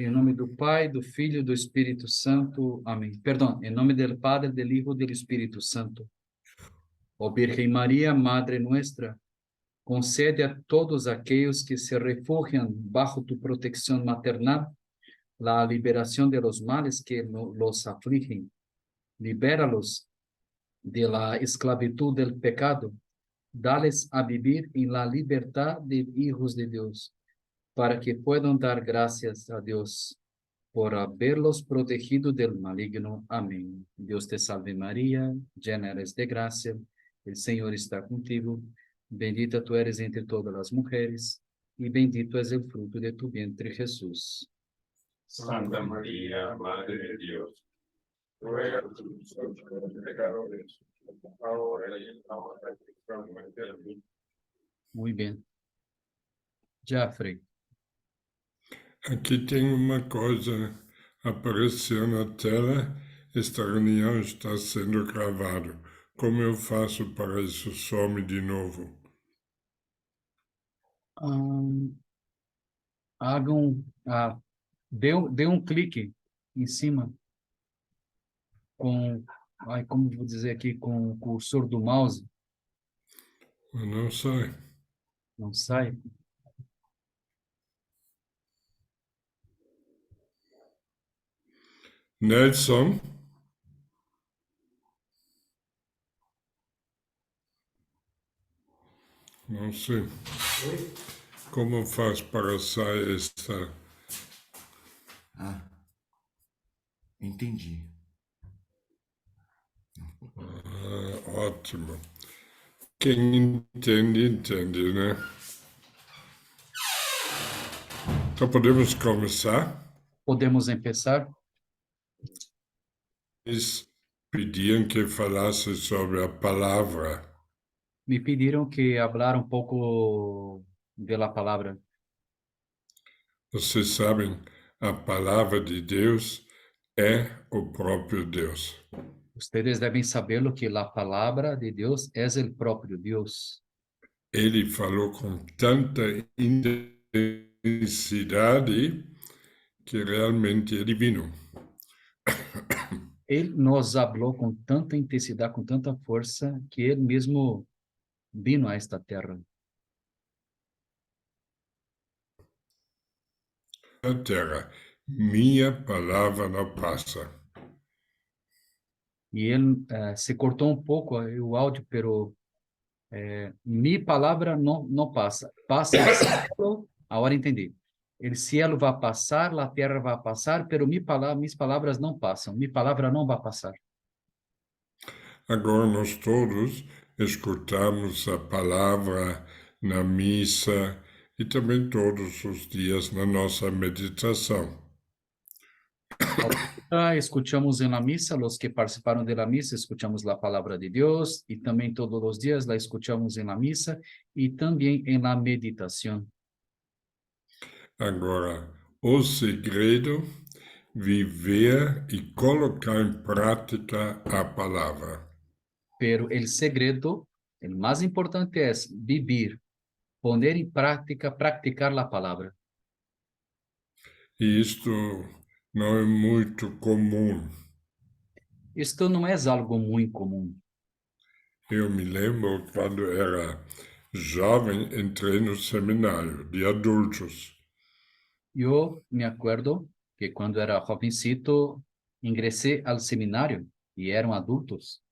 Em nome do Pai, do Filho e do Espírito Santo. Amém. Perdão, em nome do Padre, do Hijo e do Espírito Santo. Ó Virgem Maria, Madre nuestra, concede a todos aquellos que se refugian bajo tu protección maternal la liberación de los males que los afligen. Libéralos de la esclavitud del pecado. Dales a vivir en la libertad de hijos de Dios, para que puedan dar gracias a Dios por haberlos protegido del maligno. Amén. Dios te salve María, llena eres de gracia, el Señor está contigo, bendita tú eres entre todas las mujeres, y bendito es el fruto de tu vientre Jesús. Santa María, Madre de Dios, ruega por nosotros los pecadores, ahora y en la hora de nuestra muerte. Amén. Muy bien. Jeffrey, Aqui tem uma coisa, apareceu na tela, esta reunião está sendo gravada. Como eu faço para isso some de novo? dê um clique em cima com, como vou dizer aqui, com o cursor do mouse, Eu não sei. não sai. Nelson? Não sei. Como faz para sair esta... Ah, entendi. Ótimo. Quem entende, entende, né? Então podemos começar? Podemos empezar? Eles pediam que falasse sobre a palavra. Me pediram que hablar um pouco de la palavra. Vocês sabem, a palavra de Deus é o próprio Deus. Ustedes devem saber que la palavra de Deus é o próprio Deus. Ele falou com tanta intensidade que realmente é divino. Ele nos falou com tanta intensidade, com tanta força, que ele mesmo vino a esta terra. A terra, minha palavra não passa. E ele se cortou um pouco o áudio, pero mi palavra não passa. Passa o cielo, agora entendi. O cielo vai passar, a terra vai passar, pero mis palavras não passam. Mi palavra não vai passar. Agora nós todos escutamos a palavra na missa e também todos os dias na nossa meditação. Escuchamos en la misa, los que participaron de la misa, escuchamos la palabra de Dios y también todos los días la escuchamos en la misa y también en la meditación. Agora, o segredo, viver e colocar em prática a palavra. Pero el segredo, el más importante es vivir, poner en práctica, practicar la palabra. E isto não é muito comum. Esto no es algo muy común. Eu me lembro quando era jovem, entrei no seminário de adultos. Yo me acuerdo que cuando era jovencito ingresé al seminario y eran adultos.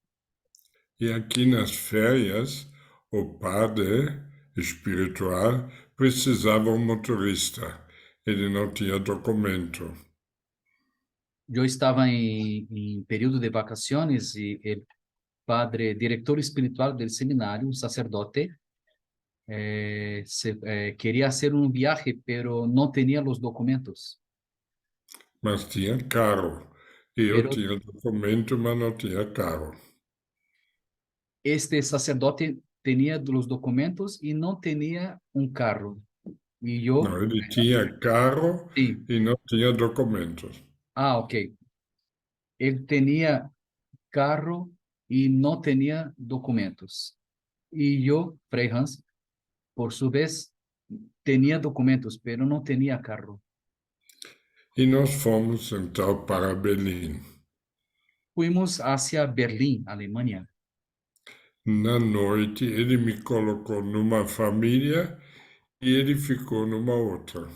E aqui nas férias, o padre espiritual precisava motorista. Ele não tinha documento. Yo estaba en período de vacaciones y el padre, director espiritual del seminario, un sacerdote, quería hacer un viaje, pero no tenía los documentos. Mas tinha carro. Eu Pero tinha documento, mas não tinha carro. este sacerdote tenía los documentos y no tenía un carro. Y yo, Não, ele tinha carro sí, e não tinha documentos. ok. Él tenía carro y no tenía documentos. Y yo, Frei Hans, por su vez, tenía documentos, pero no tenía carro. E nós fomos então para Berlim. Fuimos hacia Berlim, Alemanha. Na noite, ele me colocou numa família e ele ficou numa outra.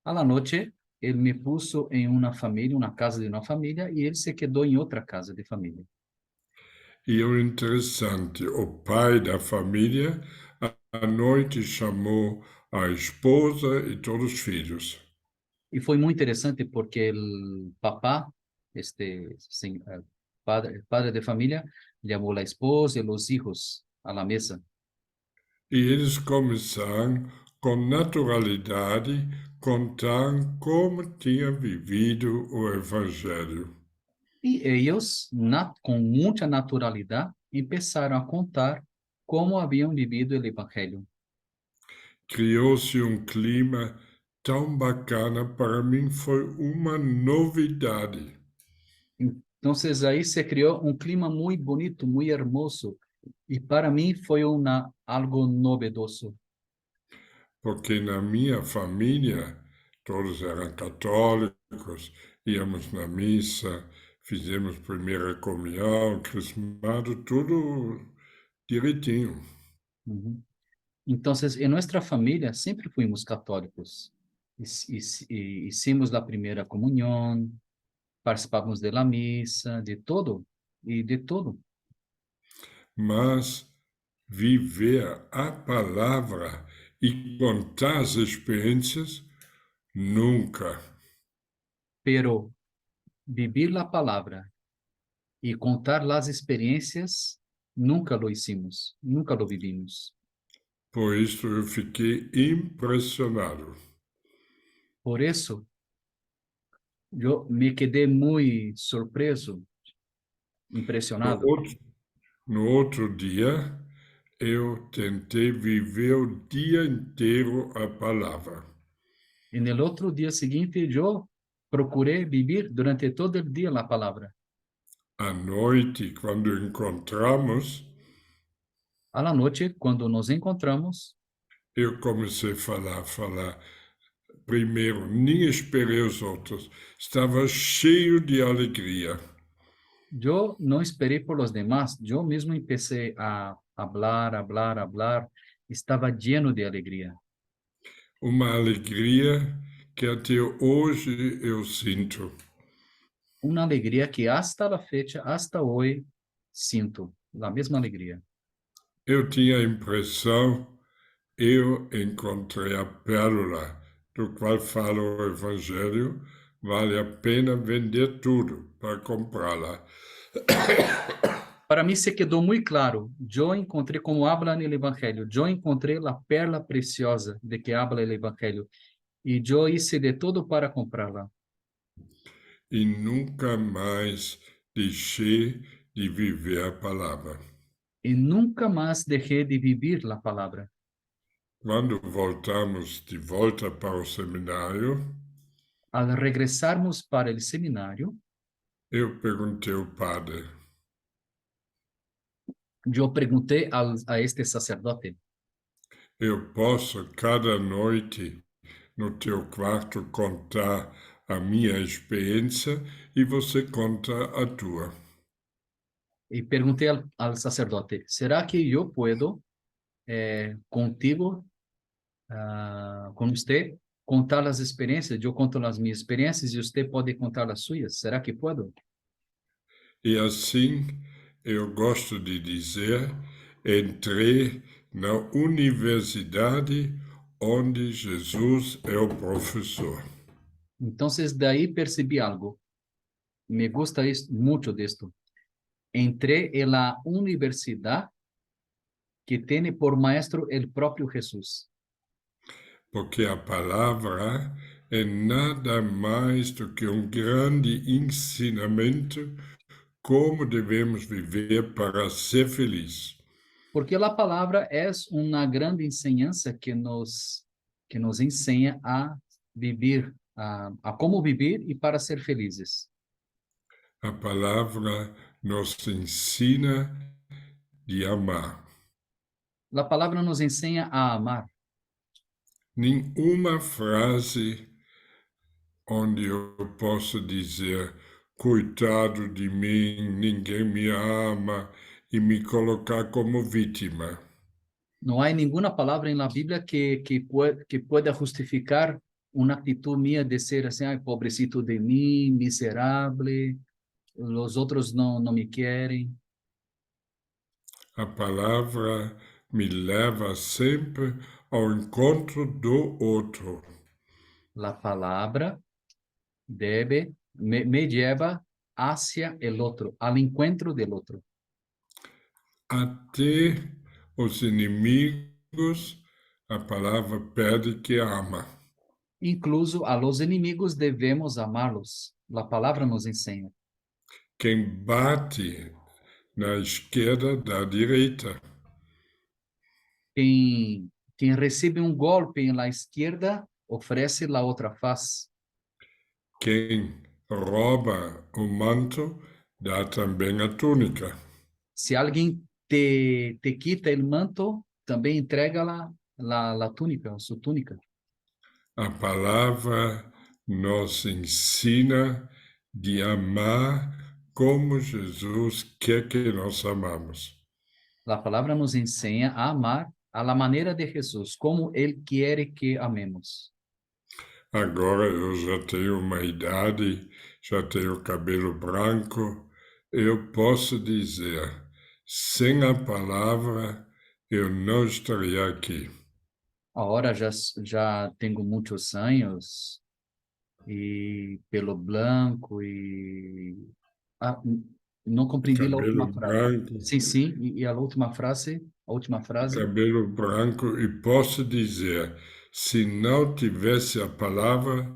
A la noche, él me puso en una familia, una casa de una familia, y él se quedó en otra casa de familia. E o interessante, o pai da família, à noite chamou a esposa e todos os filhos. Y fue muy interesante porque el papá, padre de familia, llamó la esposa y los hijos a la mesa. E eles começaram, com naturalidade, contar como tinha vivido o Evangelho. Y ellos, con mucha naturalidad, empezaron a contar cómo habían vivido el Evangelio. Criou-se clima tão bacana, para mim foi uma novidade. Entonces ahí se creó un clima muy bonito, muy hermoso, y para mí fue algo novedoso. Porque na minha família todos eram católicos, íamos na missa, fizemos primeira comunhão, crismado, tudo direitinho. Ujú. Entonces, en nuestra familia siempre fuimos católicos. Hicimos la primera comunión, participamos de la misa, de todo, y de todo. Mas viver a palavra e contar as experiências, nunca. Pero vivir la palabra y contar las experiencias, nunca lo hicimos, nunca lo vivimos. Por isso eu fiquei impressionado. Por eso, yo me quedé muy sorpreso, No impresionado. outro, no outro dia, eu tentei viver o dia inteiro a palavra. En el otro día siguiente, yo procuré vivir durante todo el día la palabra. À noite, quando encontramos, A la noche, cuando nos encontramos, eu comecei a falar. Primeiro, nem esperei os outros. Estava cheio de alegria. yo no esperé por los demás, yo mismo empecé a hablar, hablar, hablar, estaba lleno de alegría. Uma alegria que até hoje eu sinto. Una alegría que hasta la fecha, hasta hoy, siento, la misma alegría. Eu tinha a impressão, eu encontrei a pérola do qual fala o Evangelho, vale a pena vender tudo para comprá-la. Para mí se quedó muy claro, yo encontré, como habla en el Evangelio, yo encontré la perla preciosa de que habla el Evangelio, y yo hice de todo para comprarla. E nunca mais deixei de viver a palavra. Y nunca más dejé de vivir la palabra. Quando voltamos de volta para o seminário, Al regresarmos para el seminario, eu perguntei ao padre, yo pregunté a este sacerdote, eu posso cada noite no teu quarto contar a minha experiência e você conta a tua. y pregunté al sacerdote, ¿será que yo puedo contigo, con usted, contar las experiencias? Yo conto las mis experiencias y usted puede contar las suyas. ¿Será que puedo? E assim, eu gosto de dizer, entrei na universidade onde Jesus é o professor. Entonces de ahí percibí algo. Me gusta mucho de esto. Entré en la universidad que tiene por maestro el propio Jesús. Porque a palavra é nada mais do que grande ensinamento como devemos viver para ser feliz. Porque la palabra es una grande enseñanza que nos enseña a vivir, a cómo vivir y para ser felices. A palavra nos ensina de amar. La palabra nos enseña a amar. Nenhuma frase onde eu posso dizer, coitado de mim, ninguém me ama, e me colocar como vítima. No hay ninguna palabra en la Biblia que pueda justificar una actitud mía de ser así, ay, pobrecito de mí, miserable, los otros no me quieren. A palavra me leva sempre ao encontro do outro, La palabra me lleva hacia el otro, al encuentro del otro. até os inimigos, a palavra pede que ama. Incluso a los enemigos debemos amarlos. La palabra nos enseña. Quem bate na esquerda da direita, Quien recibe un golpe en la izquierda ofrece la otra faz. quem rouba o manto dá também a túnica. Si alguien te quita el manto, también entrega la túnica, su túnica. A palavra nos ensina de amar como Jesus quer que nós amamos. La palabra nos enseña a amar a la manera de Jesús, como Él quiere que amemos. Agora eu já tenho uma idade, já tenho cabelo branco, eu posso dizer, sem a palavra eu não estaria aqui. Ahora ya tengo muchos años y pelo blanco y... Ah, não compreendi a Cabelo última frase. branco, Sim, e a última frase? A última frase? cabelo branco, e posso dizer, se não tivesse a palavra,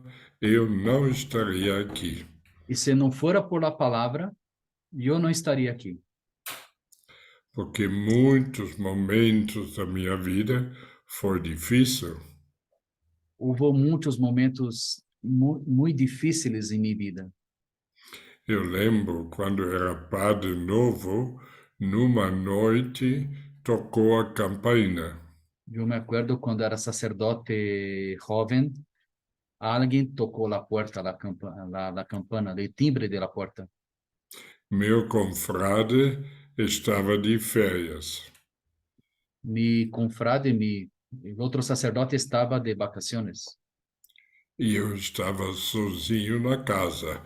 eu não estaria aqui. E se não fora por la palavra, eu não estaria aqui. Porque muitos momentos da minha vida foi difícil. Houve muitos momentos muito difíceis em minha vida. Eu lembro quando era padre novo, numa noite tocou a campainha. Eu me acuerdo quando era sacerdote jovem, alguém tocou a porta, a campana, o timbre da porta. Meu confrade estava de férias. Mi confrade, o outro sacerdote estava de vacaciones. E eu estava sozinho na casa.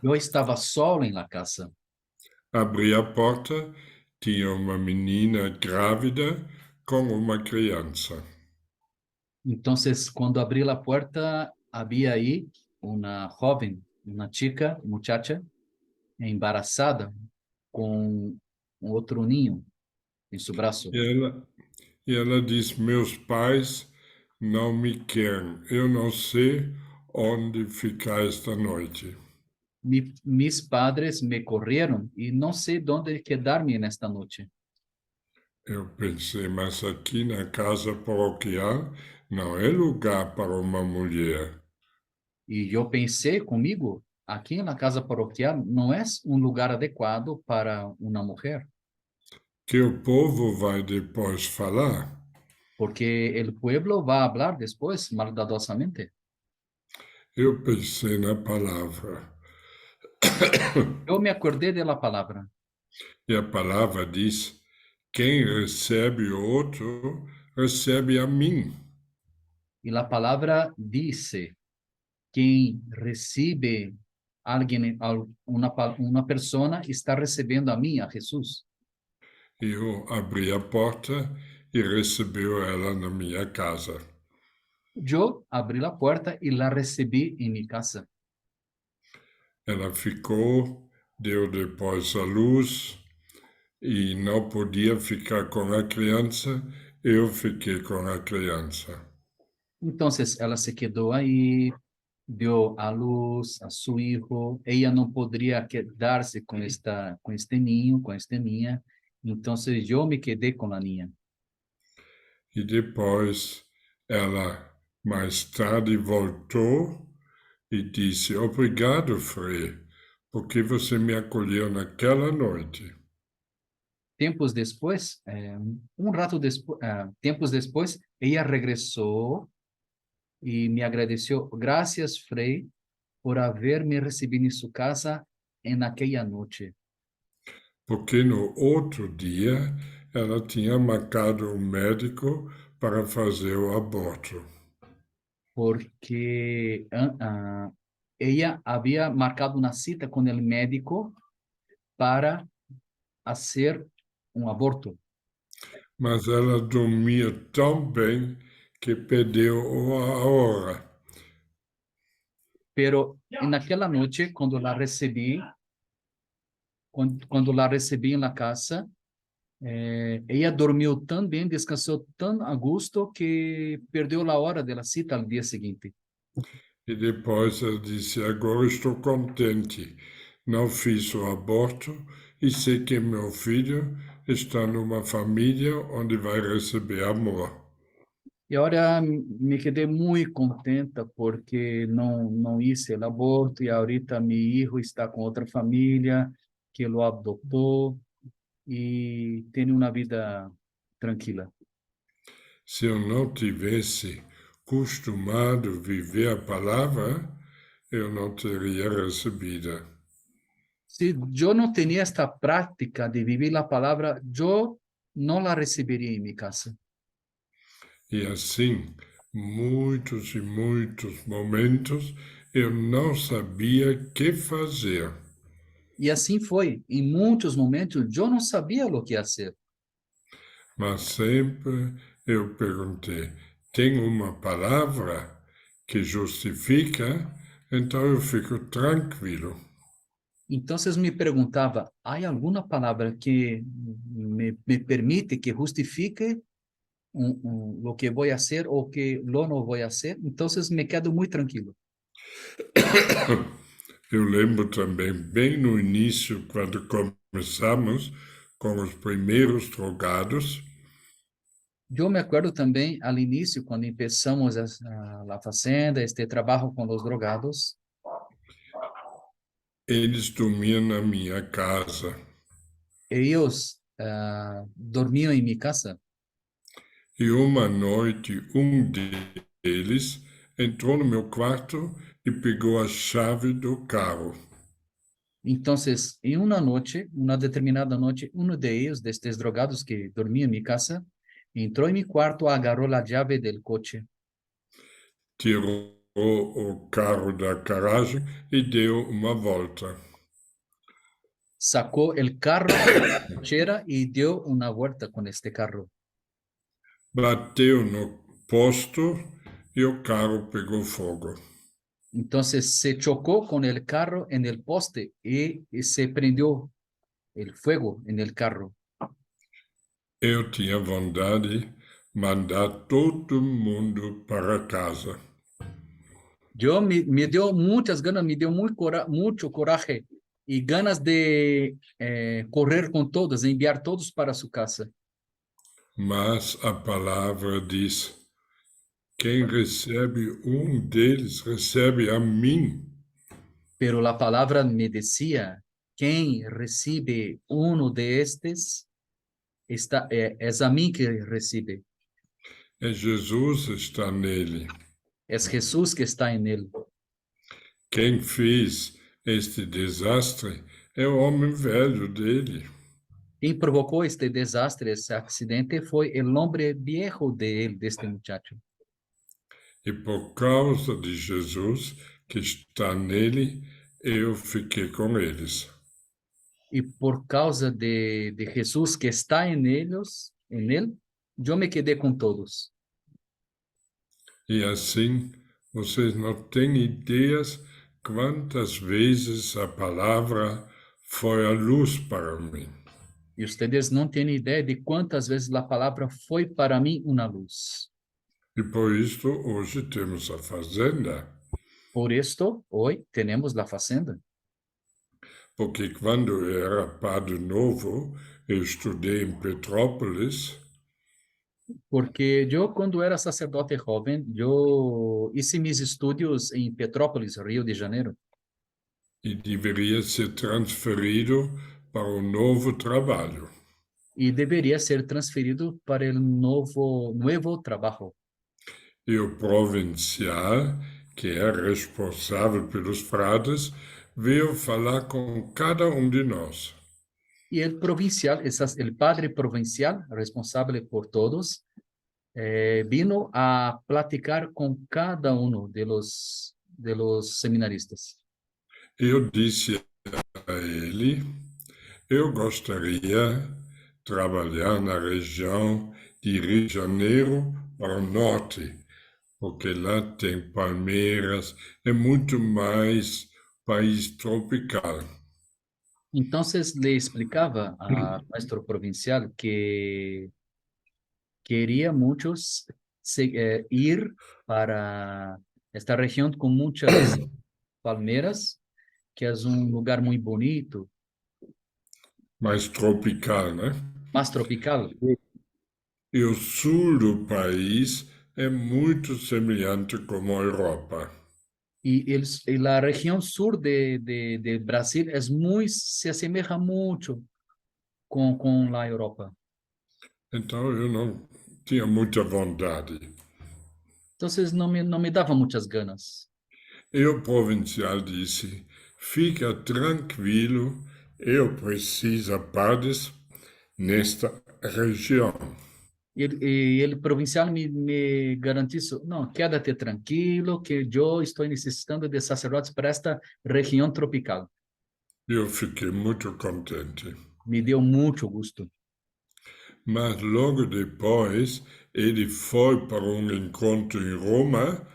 Eu estava solo em la casa. Abri a porta, tinha uma menina grávida com uma criança. Então, quando abri a porta, havia aí uma jovem, uma chica, muchacha, embaraçada, com um outro ninho em seu braço. E ela disse, meus pais não me querem, eu não sei onde ficar esta noite. Mis padres me correram e não sei onde quedar-me nesta noite. Eu pensei, mas aqui na casa paroquial não é lugar para uma mulher. E eu pensei comigo, aqui na casa paroquial não é um lugar adequado para uma mulher. Que o povo vai depois falar. Porque o pueblo vai falar depois, maldadosamente. Eu pensei na palavra. Eu me acordei da palavra. E a palavra diz, quem recebe o outro, recebe a mim. E a palavra disse, quem recebe alguém, uma pessoa está recebendo a mim, a Jesus. Eu abri a porta e recebeu ela na minha casa. Eu abri a porta e la recebi em minha casa. Ela ficou, deu depois a luz e não podia ficar com a criança, eu fiquei com a criança. Então, ela se quedou aí, deu a luz a seu filho, ela não poderia quedar-se com este ninho, com esta ninha, então eu me quedei com a ninha. E depois ela, mais tarde, voltou e disse, obrigado, Frei, porque você me acolheu naquela noite. Tempos depois, tempos depois, ela regressou e me agradeceu. Gracias, Frei, por haver-me recebido em sua casa naquela noite. Porque no outro dia ela tinha marcado um médico para fazer o aborto. Porque ella había marcado una cita con el médico para hacer un aborto. Mas ela dormia tão bem que perdeu a hora. Pero en aquella noche, cuando la recibí, cuando la recibí en la casa, ella dormiu tan bem, descansou tan a gusto que perdeu a hora da cita al dia seguinte. E depois ela disse: agora estou contente. Não fiz o aborto e sei que meu filho está numa família onde vai receber amor. E agora me quedei muito contenta porque não hice o aborto e ahorita meu filho está com outra família que o adotou e tem uma vida tranquila. Se eu não tivesse costumado viver a palavra, eu não teria recebida. Se eu não tinha esta prática de viver a palavra, eu não la receberia em minha casa. E assim, muitos e muitos momentos eu não sabia o que fazer. E assim foi. Em muitos momentos, eu não sabia o que fazer. Mas sempre eu perguntei: tem uma palavra que justifica? Então eu fico tranquilo. Então, vocês me perguntavam, há alguma palavra que me permite, que justifique o que vou fazer ou que lo não vou fazer? Então, me quedo muito tranquilo. Eu lembro também, bem no início, quando começamos com os primeiros drogados, Eu me acordo também, ao início, quando começamos a fazenda, este trabalho com os drogados, eles dormiam na minha casa. eles dormiam em minha casa. E uma noite, um deles entrou no meu quarto e pegou a chave do carro. Então, em uma determinada noite, um deles, destes drogados que dormia em minha casa, entrou em meu quarto, agarrou a chave do coche, Tirou o carro da garagem e deu uma volta. sacou o carro da cochera e deu uma volta com este carro. Bateu no posto e o carro pegou fogo. Então, se chocou com o carro no poste e se prendeu o fogo no carro. Eu tinha vontade de mandar todo mundo para casa. Me deu muitas ganas, me deu muito coragem e ganas de correr com todos, enviar todos para sua casa. Mas a palavra diz: quem recebe um deles, recebe a mim. Pero la palabra me decía, quem recibe uno de estes, es a mí que recibe. É Jesus está nele. Es Jesús que está en él. Quem fez este desastre é o homem velho dele. Quem provocou este desastre, esse acidente, foi el hombre viejo de él, de este muchacho. E por causa de Jesus que está nele, eu fiquei com eles. E por causa de Jesús que está en ellos, en él, yo me quedé con todos. E assim, vocês não têm ideias quantas vezes a palavra foi a luz para mim. E ustedes não têm ideia de quantas vezes a palavra foi para mim uma luz. E por isso hoje temos a fazenda. Por esto, hoy tenemos la fazenda. Porque quando eu era padre novo, eu estudei em Petrópolis. Porque eu, quando era sacerdote jovem, eu hice mis estudios em Petrópolis, Rio de Janeiro. E deveria ser transferido para um novo trabalho. E deveria ser transferido para o novo trabalho. E o provincial, que é responsável pelos frades, veio falar com cada um de nós. Y el provincial, el padre provincial, responsable por todos, vino a platicar con cada uno de los seminaristas. Eu disse a ele, eu gostaria de trabalhar na região de Rio de Janeiro para o norte, porque lá tem palmeiras, é muito mais país tropical. Entonces le explicaba a nuestro provincial que quería muchos ir para esta región con muchas palmeras, que es un lugar muy bonito, Mais tropical, né? más tropical. E o sul do país é muito semelhante como a Europa. Y la región sur de Brasil se asemeja mucho con la Europa. Então eu não tinha muita vontade. Entonces no me daba muchas ganas. E o provincial disse, fica tranquilo, eu preciso padres nesta região. Y el provincial me garantizó, no, quédate tranquilo, que yo estoy necesitando de sacerdotes para esta región tropical. Eu fiquei muito contente. Me dio mucho gusto. Mas logo depois, ele foi para um encontro em Roma,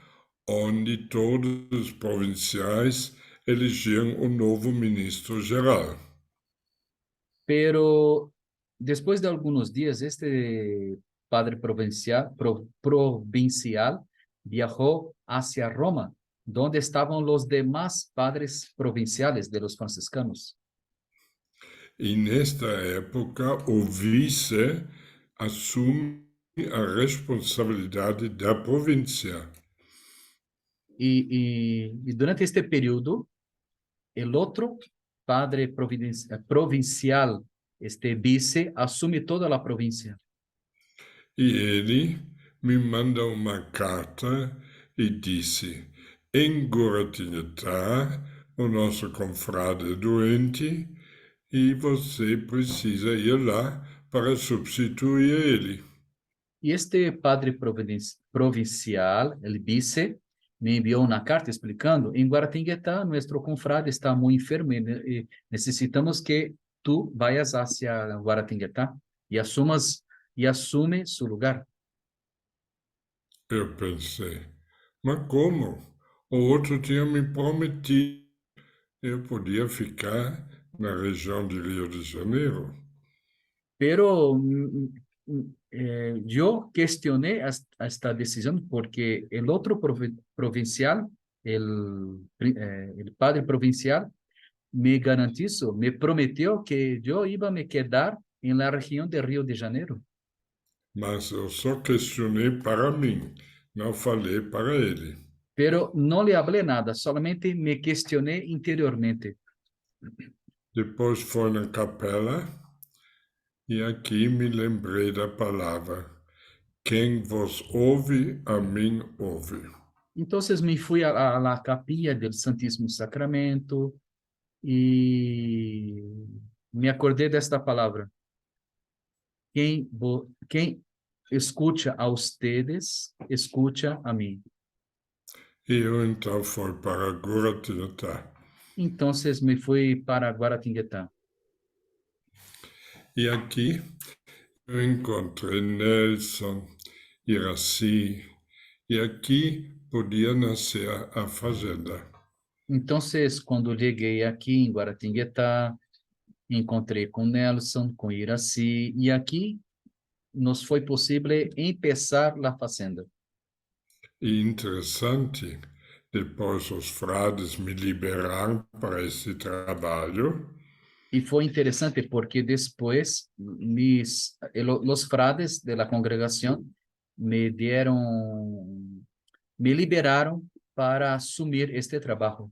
onde todos os provinciais elegiam um novo ministro-geral. Pero después de algunos días, este padre provincial viajó hacia Roma, donde estaban los demás padres provinciales de los franciscanos. E nesta época, o vice assume a responsabilidade da província. Y durante este periodo, el otro padre provincial, este vice, asume toda la provincia. E ele me manda uma carta e disse: em Guaratinguetá, o nosso confrade é doente e você precisa ir lá para substituir ele. Y este padre provincial, el vice, me envió una carta explicando, en Guaratinguetá nuestro confrade está muy enfermo y necesitamos que tú vayas hacia Guaratinguetá y asume su lugar. Eu pensei, mas como? O outro tinha me prometido que eu podia ficar na região de Rio de Janeiro. Pero yo cuestioné esta decisión porque el otro provincial, el padre provincial, me garantizó, me prometió que yo iba a me quedar en la región de Río de Janeiro. Mas eu só questionei para mim, não falei para ele. Pero no le hablé nada, solamente me cuestioné interiormente. Depois foi na capela e aqui me lembrei da palavra: quem vos ouve, a mim ouve. Entonces me fui a la capilla del Santísimo Sacramento y me acordé de esta palabra. Quem escucha a ustedes, escucha a mim. E eu então fui para Guaratinguetá. Entonces me fui para Guaratinguetá. E aqui eu encontrei Nelson, Iraci, e aqui podia nascer a fazenda. Entonces, quando cheguei aqui em Guaratinguetá, encontrei com Nelson, com Iraci, e aqui nos foi possível empezar a fazenda. E interessante, depois os frades me liberaram para esse trabalho. E foi interessante porque depois os frades da congregação me liberaram para assumir este trabalho.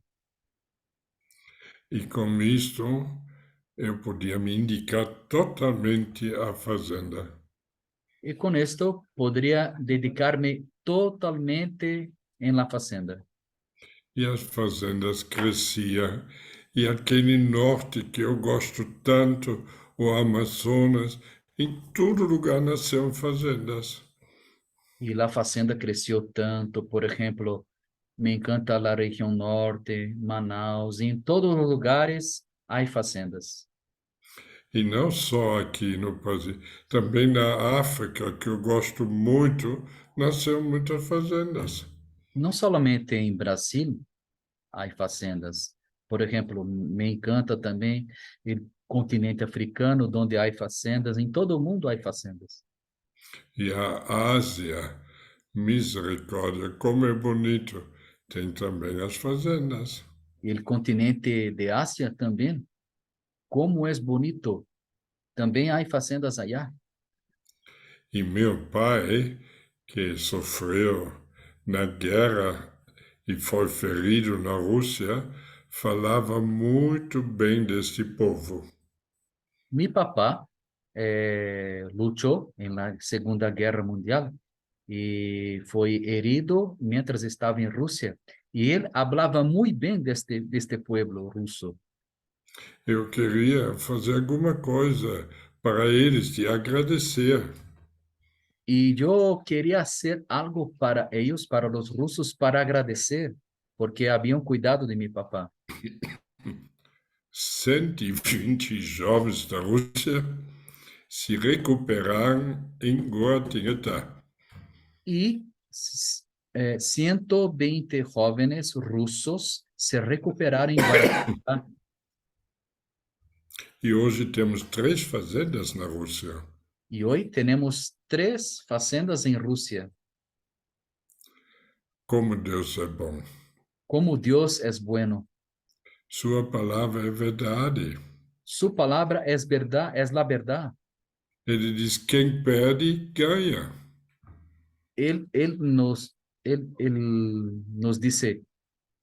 E com isto eu podia me indicar totalmente à fazenda. Y con esto podría dedicarme totalmente en la fazenda. E as fazendas cresciam. E aquele norte que eu gosto tanto, o Amazonas, em todo lugar nasceram fazendas. Y la fazenda creció tanto, por ejemplo, me encanta la región norte, Manaus, en todos los lugares hay fazendas. E não só aqui no Brasil, também na África, que eu gosto muito, nasceram muitas fazendas. No solamente en Brasil hay fazendas. Por ejemplo, me encanta también el continente africano, donde hay fazendas. En todo el mundo hay fazendas. E a Ásia, misericórdia, como é bonito, tem também as fazendas. El continente de Asia también, como es bonito. También hay fazendas allá. E meu pai, que sofreu na guerra e foi ferido na Rússia, falava muito bem deste povo. Mi papá luchó en la Segunda Guerra Mundial y fue herido mientras estaba en Rusia. Y él hablaba muy bien de este pueblo ruso. Eu queria fazer alguma coisa para eles, de agradecer. Y yo quería hacer algo para ellos, para los rusos, para agradecer, porque habían cuidado de mi papá. 120 jovens da Rússia se recuperaram em Guatinguetá. Y 120 jóvenes rusos se recuperaron en Guadalajara. E hoje temos 3 fazendas na Rússia. Y hoy tenemos 3 fazendas en Rusia. Como Deus é bom. Como Dios es bueno. Sua palavra é verdade. Su palabra es verdad, es la verdad. Ele diz: quem perde, ganha. Él nos dice,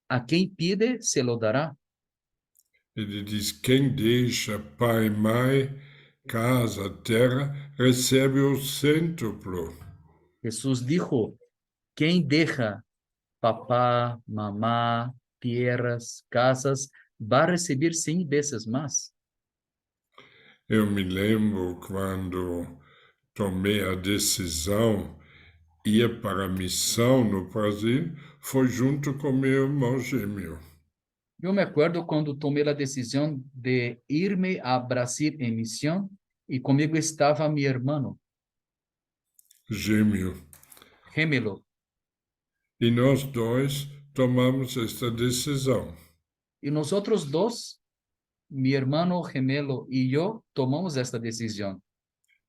a quien pide, se lo dará. Ele diz: quem deixa pai, mãe, casa, terra, recebe o cêntuplo. Jesús dijo, quien deja papá, mamá, tierras, casas, va a recibir 100 veces más. Eu me lembro quando tomei a decisão ir para a missão no Brasil, foi junto com meu irmão gêmeo. Yo me acuerdo cuando tomé la decisión de irme a Brasil en misión y conmigo estaba mi hermano, Gêmeo. gemelo. E nós dois tomamos esta decisão. Y nosotros dos, mi hermano gemelo y yo, tomamos esta decisión.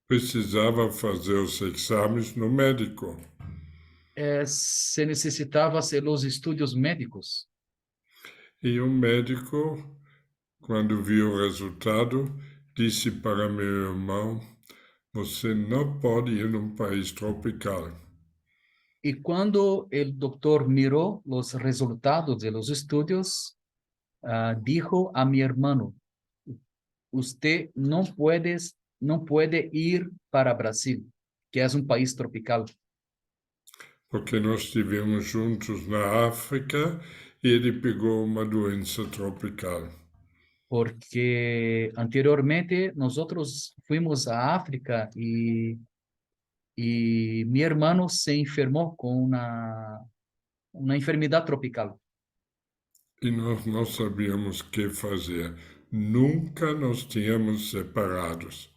Precisava fazer os exames no médico. Se necesitaba hacer los estudios médicos. E o médico, quando viu o resultado, disse para meu irmão: você não pode ir num país tropical. Y cuando el doctor miró los resultados de los estudios, dijo a mi hermano, usted no puede ir para Brasil, que es un país tropical. Porque nós estivemos juntos na África e ele pegou uma doença tropical. Porque anteriormente nosotros fuimos a África y mi hermano se enfermó con una enfermedad tropical. E nós não sabíamos o que fazer. Nunca nos tínhamos separados.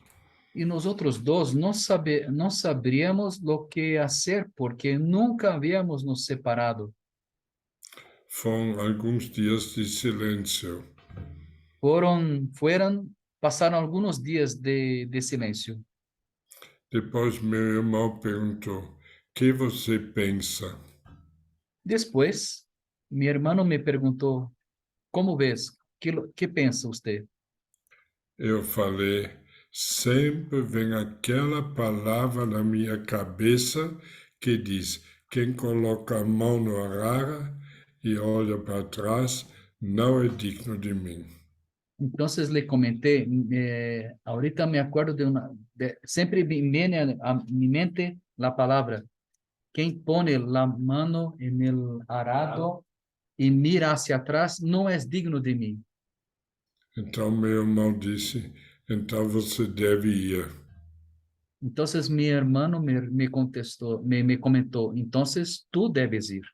Y nosotros dos no sabríamos lo que hacer porque nunca habíamos nos separado. Foram alguns dias de silêncio. Pasaron algunos días de silencio. Depois meu irmão perguntou: o que você pensa? Después, mi hermano me preguntó, ¿cómo ves? ¿Qué piensa usted? Eu falei: sempre vem aquela palavra na minha cabeça que diz: quem coloca a mão no arara e olha para trás não é digno de mim. Entonces le comenté, ahorita me acuerdo siempre viene a mi mente la palabra, quien pone la mano en el arado y mira hacia atrás no es digno de mí. Então meu irmão disse, então você deve ir. Entonces mi hermano me contestó, me comentó, entonces tú debes ir.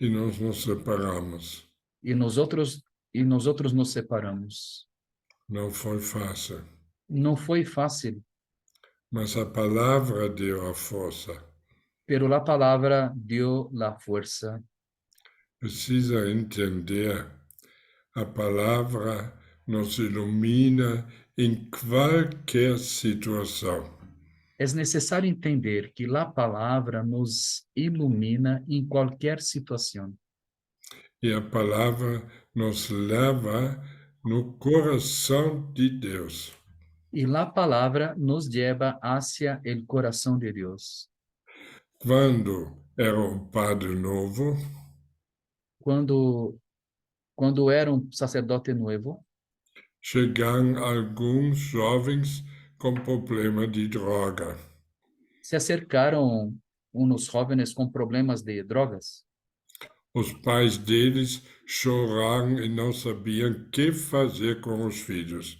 E nós nos separamos. Y nosotros nos separamos. Não foi fácil. No fue fácil, Mas a palavra deu a força. pero la palabra dio la fuerza. Precisa entender, a palavra nos ilumina em qualquer situação. Es necesario entender que la palabra nos ilumina en cualquier situación. E a palavra nos leva no coração de Deus. Y la palabra nos lleva hacia el corazón de Dios. Quando era um padre novo, Cuando era un sacerdote nuevo, chegaram alguns jovens com problema de droga. se acercaron unos jóvenes con problemas de drogas. Os pais deles choraram e não sabiam o que fazer com os filhos.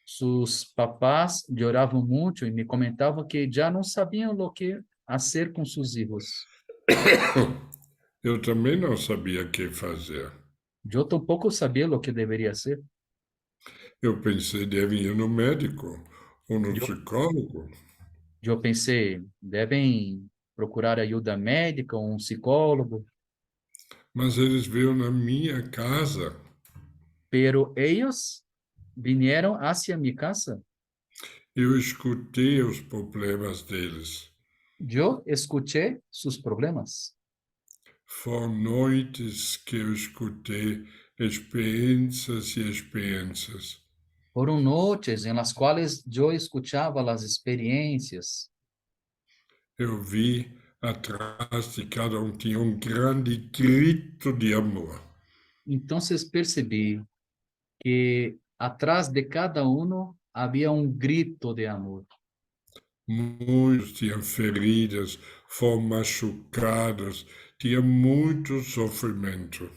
Sus papás lloraban mucho y me comentaban que ya no sabían lo que hacer con sus hijos. Eu também não sabia o que fazer. Yo tampoco sabía lo que debería hacer. Eu pensei, deve ir no médico ou no psicólogo. Yo pensé, deben procurar ayuda médica o un psicólogo, Mas eles veio na minha casa. pero ellos vinieron hacia mi casa. Eu escutei os problemas deles. Yo escuché sus problemas. Foram noites que eu escutei experiências e experiências. Fueron noches en las cuales yo escuchaba las experiencias. Eu vi atrás de cada um tinha um grande grito de amor. Entonces percibí que atrás de cada uno había un grito de amor. Muitos tinham feridas, foram machucados, tinha muito sofrimento.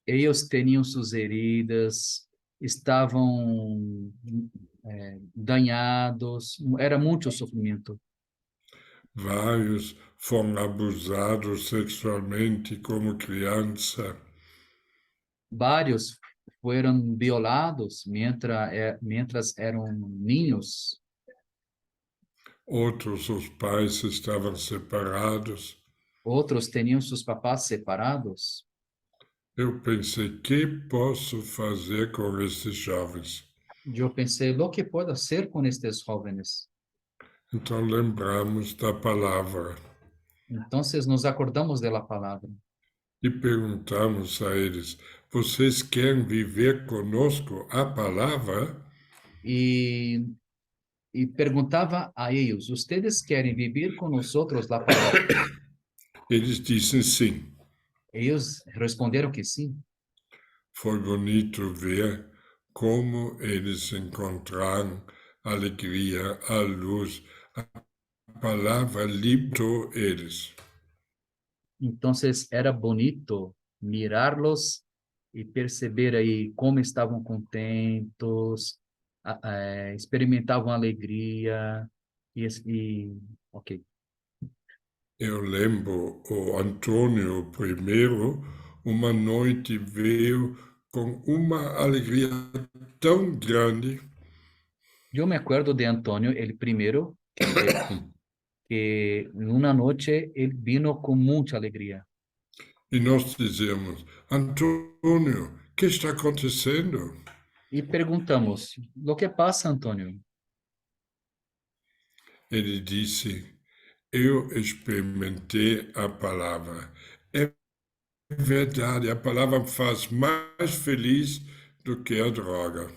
Ellos tenían sus heridas, estavam dañados, era mucho sofrimento. Vários foram abusados sexualmente como criança. Varios fueron violados mientras eran niños. Outros, os pais estavam separados. Otros tenían sus papás separados. Eu pensei, que posso fazer com esses jovens? Yo pensé, lo que puedo hacer con estos jóvenes. Então lembramos da palavra Entonces nos acordamos de la palabra e perguntamos a eles: vocês querem viver conosco a palavra? y preguntaba a ellos, ¿ustedes quieren vivir con nosotros la palabra? Eles disseram sim. Ellos respondieron que sí. Foi bonito ver como eles encontraram alegria, a luz. A palavra libertou eles. Entonces era bonito mirarlos y perceber ahí cómo estaban contentos, experimentavam alegria ok. Eu lembro o Antônio primeiro, uma noite veio com uma alegria tão grande. Yo me acuerdo de Antonio, el primero, que en una noche él vino con mucha alegría. E nós dizemos: Antônio, o que está acontecendo? Y preguntamos, ¿lo que pasa, Antonio? Ele disse: eu experimentei a palavra. É verdade, a palavra faz mais feliz do que a droga.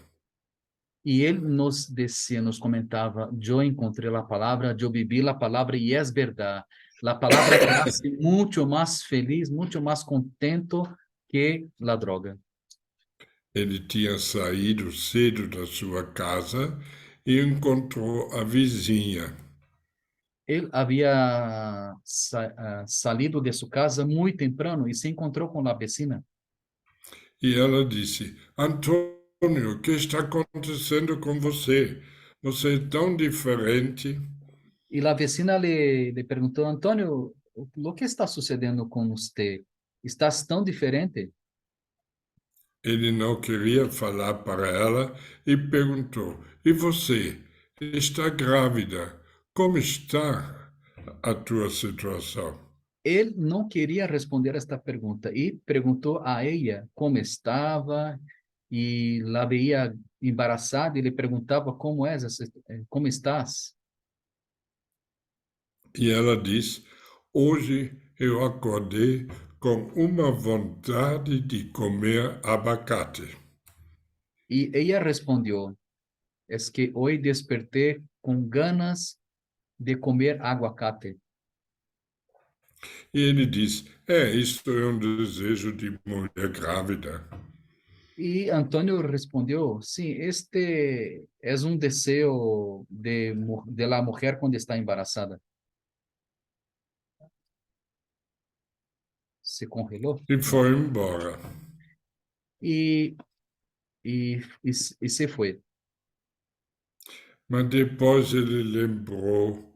Y él nos decía, nos comentaba, yo encontré la palabra, yo viví la palabra y es verdad. La palabra te hace mucho más feliz, mucho más contento que la droga. Ele tinha saído cedo da sua casa e encontrou a vizinha. Él había salido de su casa muy temprano y se encontró con la vecina. E ela disse: Antônio, o que está acontecendo com você? Você é tão diferente. Y la vecina le preguntó, Antonio, ¿lo que está sucediendo con usted? ¿Estás tan diferente? Ele não queria falar para ela e perguntou: E você? Está grávida? Como está a tua situação? Él no quería responder a esta pregunta y preguntó a ella cómo estaba y la veía embarazada y le preguntaba cómo estás. E ela diz: Hoje eu acordei com uma vontade de comer abacate. Y ella respondió, es que hoy desperté con ganas de comer aguacate. E ele diz: Isto é um desejo de mulher grávida. Y Antonio respondió, sí, este es un deseo de la mujer cuando está embarazada. Se congeló. E foi embora. Y, y se fue. Mas depois ele lembrou: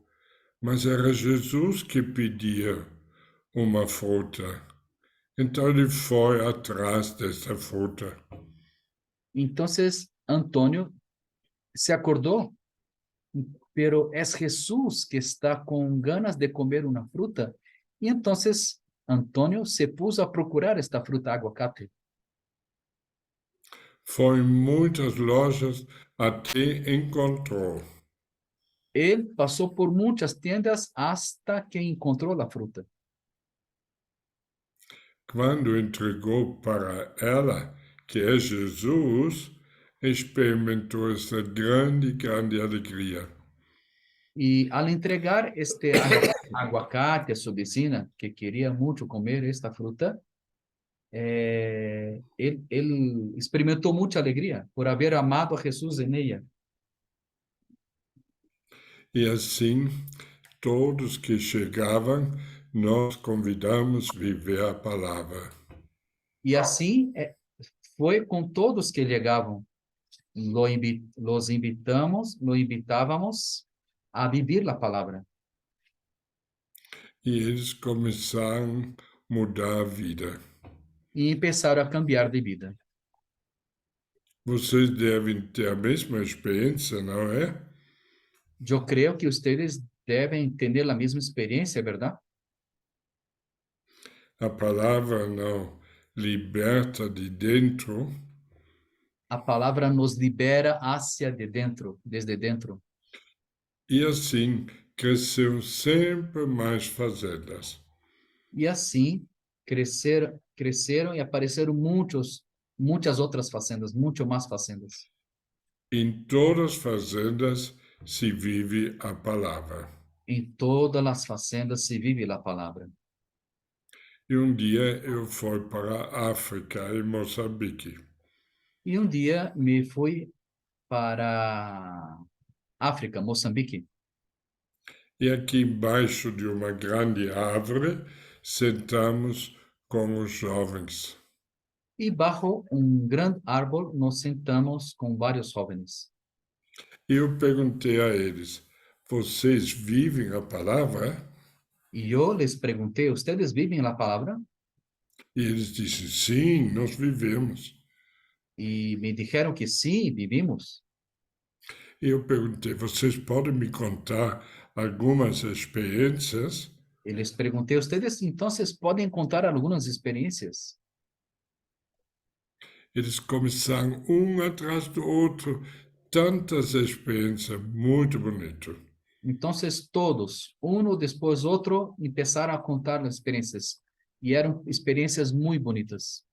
Mas era Jesus que pedia uma fruta. Então ele foi atrás dessa fruta. Entonces Antonio se acordó, pero es Jesús que está con ganas de comer una fruta. Y entonces Antonio se puso a procurar esta fruta aguacate. Foi em muitas lojas até encontrou. Él pasó por muchas tiendas hasta que encontró la fruta. Quando entregou para ela, que é Jesus, experimentou essa grande alegria. Y al entregar este aguacate a su vecina, que quería mucho comer esta fruta, él experimentó mucha alegría por haber amado a Jesús en ella. E assim, todos que chegavam, nós convidamos a viver a palavra. Y así fue con todos que llegaban. Los invitábamos a vivir la palabra. E eles começaram a mudar a vida. Y empezaron a cambiar de vida. Vocês devem ter a mesma experiência, não é? Yo creo que ustedes deben tener la misma experiencia, ¿verdad? A palavra não liberta de dentro, A palavra nos libera hacia de dentro, desde dentro. e assim cresceu sempre mais fazendas. Y así crecieron y aparecieron muchas otras facendas, mucho más facendas. Em todas as fazendas se vive a palavra. En todas las facendas se vive la palabra. E dia eu fui para a África, em Moçambique. Y un día me fui para África, Moçambique. E aqui embaixo de uma grande árvore sentamos com os jovens. Y bajo un gran árbol nos sentamos con varios jóvenes. E eu perguntei a eles: Vocês vivem a palavra? Y yo les pregunté, ¿ustedes viven la palabra? E eles disseram: Sim, nós vivemos. Y me dijeron que sí, vivimos. E eu perguntei: Vocês podem me contar algumas experiências? Y les pregunté, ¿ustedes entonces pueden contar algunas experiencias? Eles começaram um atrás do outro, tantas experiências, muito bonito. Entonces todos, uno después otro, empezaron a contar las experiencias. Y eran experiencias muy bonitas.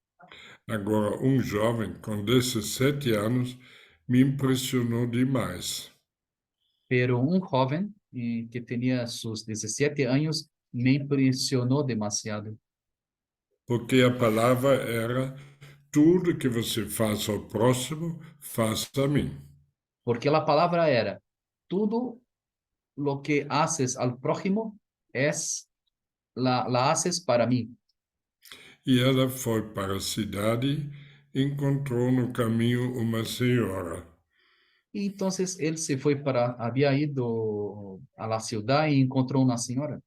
Agora, jovem com 17 anos me impressionou demais. Pero un joven que tenía sus 17 años me impresionó demasiado. Porque a palavra era tudo que você faz ao próximo, faça a mim. Porque a palavra era, tudo lo que haces al prójimo la haces para mim. E ela foi para a cidade e encontrou no caminho uma senhora. E então ele se foi havia ido a la ciudad e encontrou uma senhora.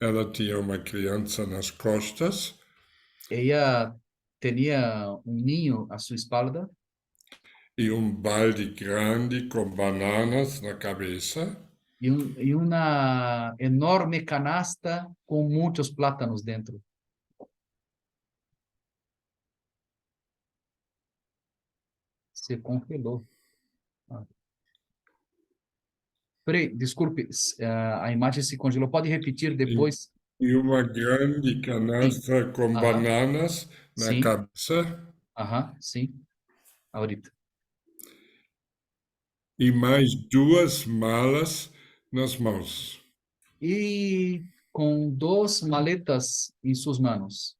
Ela tinha uma criança nas costas Ella tenía un niño a su espalda e um balde grande com bananas na cabeça. y una enorme canasta con muchos plátanos dentro. Se congelou. Ah. Peraí, desculpe, a imagem se congelou. Pode repetir depois? E uma grande Sim. canastra com Aham. bananas na Sim. cabeça Aham, sim. Ahorita. e mais duas malas nas mãos. E com duas maletas em suas mãos.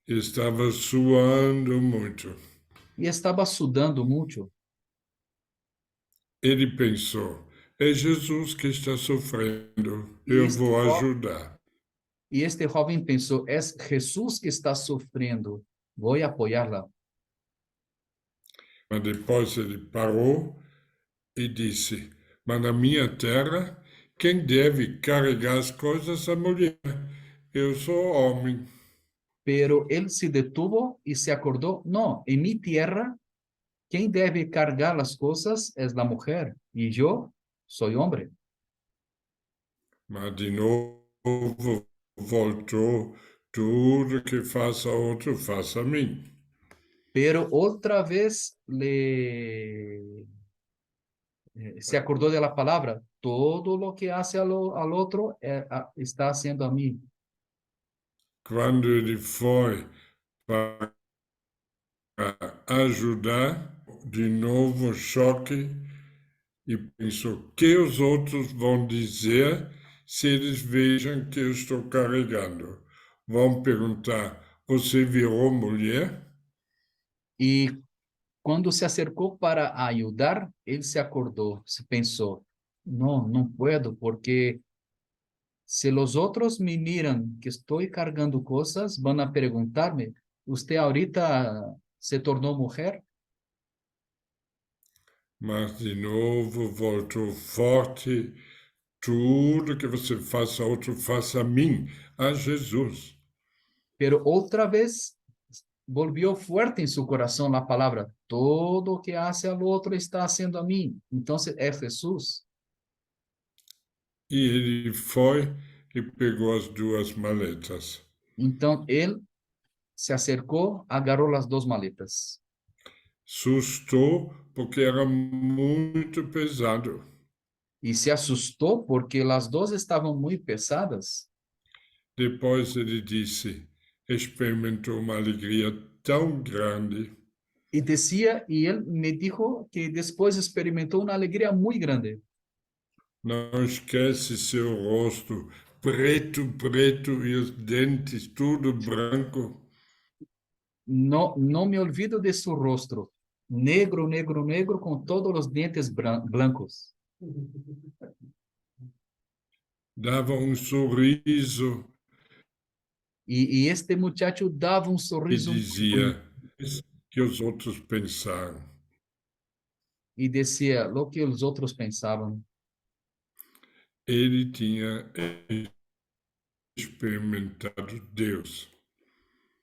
Estava suando muito. E estava sudando muito. Ele pensou: é Jesus que está sofrendo, E eu este, vou jo- ajudar. e este jovem pensou, é Jesus que está sofrendo, vou apoiá-la. Mas depois ele parou e disse: mas na minha terra, quem deve carregar as coisas é a mulher. Eu sou homem. Pero él se detuvo y se acordó, no, en mi tierra, quien debe cargar las cosas es la mujer y yo soy hombre. Mas de novo voltou: tudo que faça outro, faça a mim. Pero otra vez se acordó de la palabra, todo lo que hace al otro está haciendo a mí. Quando ele foi para ajudar, de novo choque, e pensou: que os outros vão dizer se eles vejam que eu estou carregando? Vão perguntar: você virou mulher? Y cuando se acercó para ayudar, él se acordó, se pensó, no, no puedo porque se los otros me miran que estoy cargando cosas, van a preguntarme, ¿usted ahorita se tornó mujer? Mas de novo voltou forte: tudo que você faça a outro, faça a mim, a Jesus. Pero otra vez volvió fuerte en su corazón la palabra, todo que hace al otro está haciendo a mí. Entonces es Jesús. E ele foi e pegou as duas maletas. Entonces él se acercó, agarró las dos maletas Sustou porque era muito pesado. y se asustó porque las dos estaban muy pesadas. Depois ele disse: experimentou uma alegria tão grande. Y decía, y él me dijo que después experimentó una alegría muy grande. Não esquece seu rosto preto, preto e os dentes tudo branco. No, no me olvido de su rostro, negro, negro, negro, con todos los dientes blancos. Dava sorriso Y este muchacho daba un e sorriso muy bonito dizia: que os outros pensaram. y decía lo que los otros pensaban. Ele tinha experimentado Deus.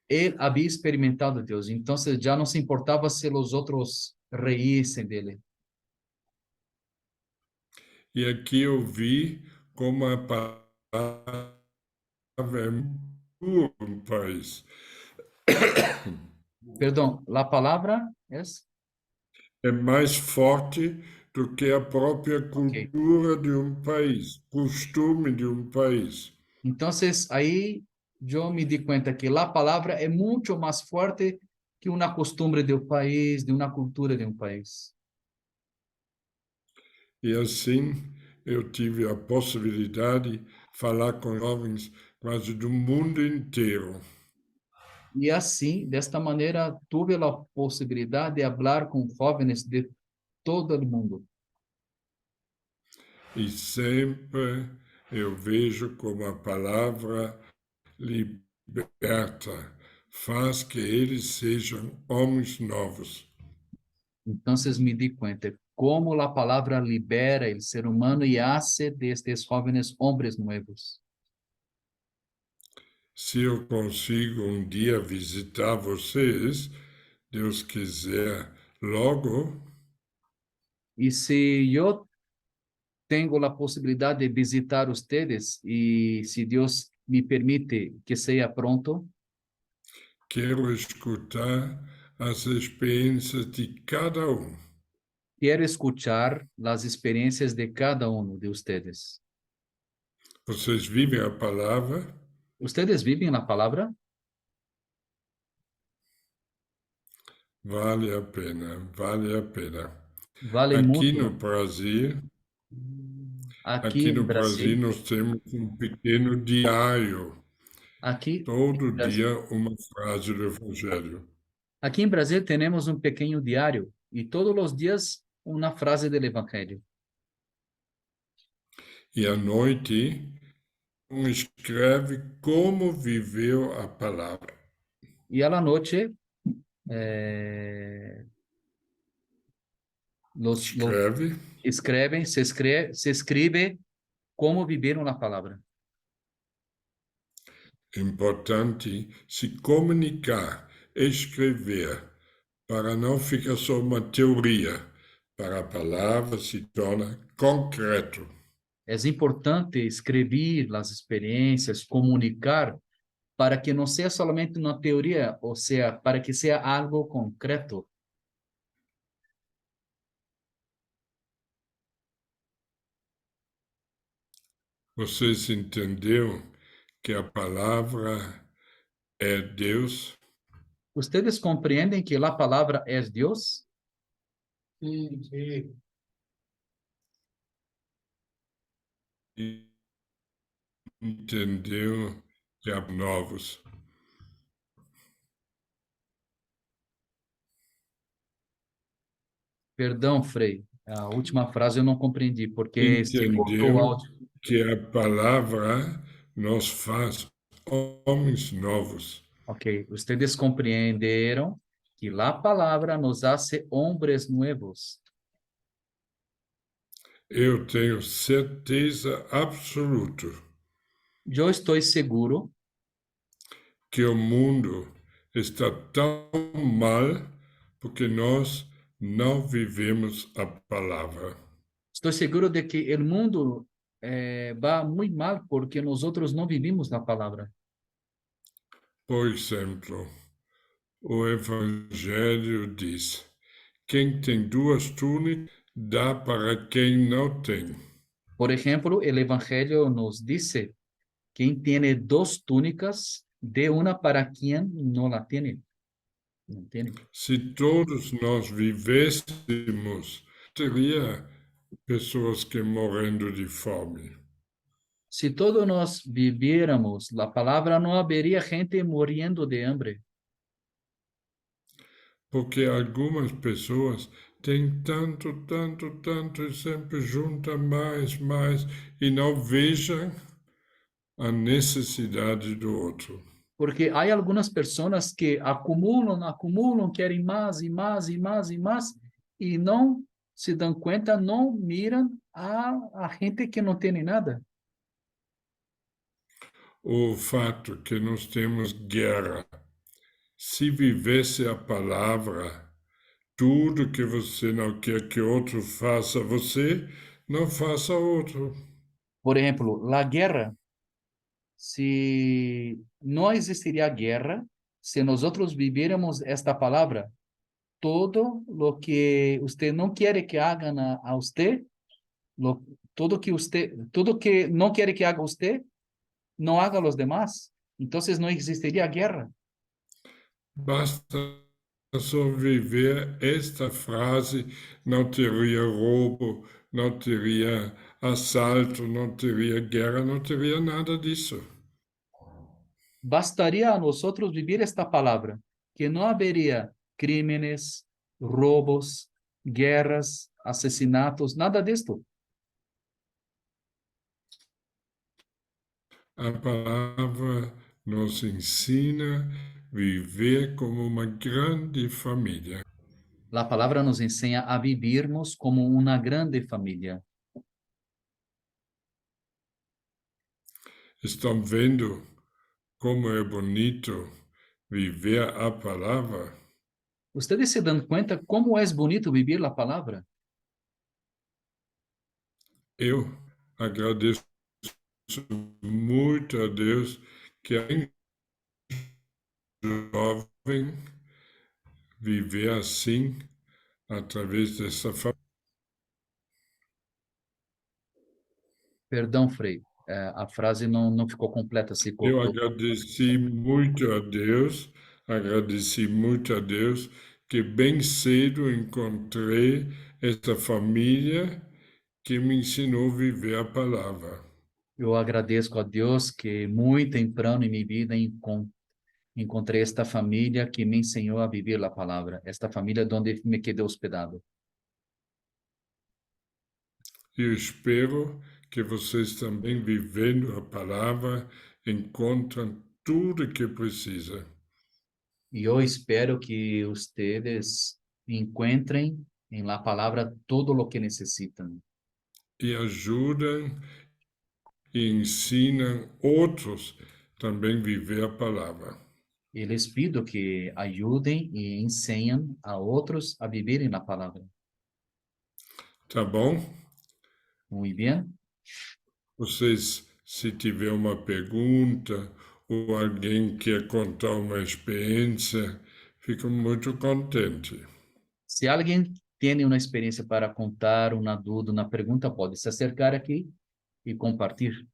Él había experimentado a Dios, entonces ya no se importaba si los otros reísen dele. E aqui eu vi como a palavra é um país. Perdón, la palabra es... É mais forte do que a própria Ok. cultura de um país, costume de um país. Entonces ahí yo me di cuenta que la palabra es mucho más fuerte que una costumbre de un país, de una cultura de un país. E assim eu tive a possibilidade de falar com jovens quase do mundo inteiro. Y así, de esta manera, tuve la posibilidad de hablar con jóvenes de todo el mundo. E sempre eu vejo como a palavra liberta, faz que eles sejam homens novos. Entonces me di cuenta cómo la palabra libera el ser humano y hace de estos jóvenes hombres nuevos. Se eu consigo um dia visitar vocês, Deus quiser, logo, Y si yo tengo la posibilidad de visitar ustedes y si Dios me permite que sea pronto, quero escutar as experiências de cada um. quiero escuchar las experiencias de cada uno de ustedes. Vocês vivem a palavra? ¿Ustedes viven la palabra? Vale a pena, vale a pena. Vale Aqui mucho. no Brasil, Aqui aqui em no Brasil Brasil, nós temos um pequeno diário, aqui, todo em Brasil, dia uma frase do Evangelho. aqui em Brasil temos um pequeno diário e todos os dias uma frase do Evangelho. E à noite, escreve como viveu a palavra. E à noite, los Escreve, escrevem, se escreve como viveram a palavra. importante se comunicar, escrever, para não ficar só uma teoria, para a palavra se torna concreto. É importante escrever as experiências, comunicar, para que não seja somente uma teoria, ou seja, para que seja algo concreto. Vocês entenderam que a palavra é Deus? Ustedes compreendem que a palavra é Deus? Sí, sí. E entendeu que há novos. Perdão, Frei, a última frase eu não compreendi, porque se cortou o Entendeu áudio. que a palavra nos faz homens novos. Ok, ustedes compreenderam que a palavra nos hace hombres nuevos. Eu tenho certeza absoluta Eu estou seguro que o mundo está tão mal porque nós não vivemos a palavra. Estou seguro de que o mundo vai muito mal porque nós outros não vivimos na palavra. Por exemplo, o Evangelho diz: quem tem duas túnicas, dá para quem não tem. Por exemplo, o Evangelho nos dice: quem tem duas túnicas, dê uma para quem não la tem. Não tem. Se todos nós vivêssemos, teria pessoas que morrendo de fome. Se todos nós viviéramos a palavra, não haveria gente morrendo de hambre. Porque algumas pessoas têm tanto, e sempre juntam mais, e não vejam a necessidade do outro. Porque há algumas pessoas que acumulam, querem mais e mais e mais e mais, e não se dão conta, não miram a gente que não tem nada. O fato que nós temos guerra. Se vivesse a palavra, tudo que você não quer que outro faça a você, não faça outro. Por exemplo, a guerra, se não existiria guerra, se nós outros viviéramos esta palavra, todo lo que usted não quer que hagan a usted, tudo que não quer que haga usted, não haga a los demás. Entonces não existiria guerra. Basta só viver esta frase, não teria roubo, não teria assalto, não teria guerra, não teria nada disso. bastaría a nosotros vivir esta palabra, que no habría crímenes, robos, guerras, asesinatos, nada de esto. A palavra nos ensina viver como uma grande família. La palabra nos enseña a vivirnos como una grande familia. Estão vendo como é bonito viver a palavra? Ustedes se dan cuenta cómo es bonito vivir la palabra. Eu agradeço muito a Deus que ainda jovem viver assim através dessa família. Perdão, Frei, a frase não ficou completa, se Eu cortou. agradeci muito a Deus que bem cedo encontrei essa família que me ensinou a viver a palavra. Eu agradeço a Deus que muito temprano em minha vida encontrei esta família que me ensinou a viver a palavra, esta família onde me quedei hospedado. E eu espero que vocês também, vivendo a palavra, encontram tudo que precisa. E eu espero que ustedes encontrem em la palavra todo o que necessitam. E ajudam e ensinam outros também a viver a palavra. E les pido que ajudem e ensinhem a outros a viverem a palavra. Tá bom? Muito bem? Vocês, se tiver uma pergunta ou alguém quer contar uma experiência, fico muito contente. Se alguém tem uma experiência para contar, uma dúvida, uma pergunta, pode se acercar aqui e compartilhar.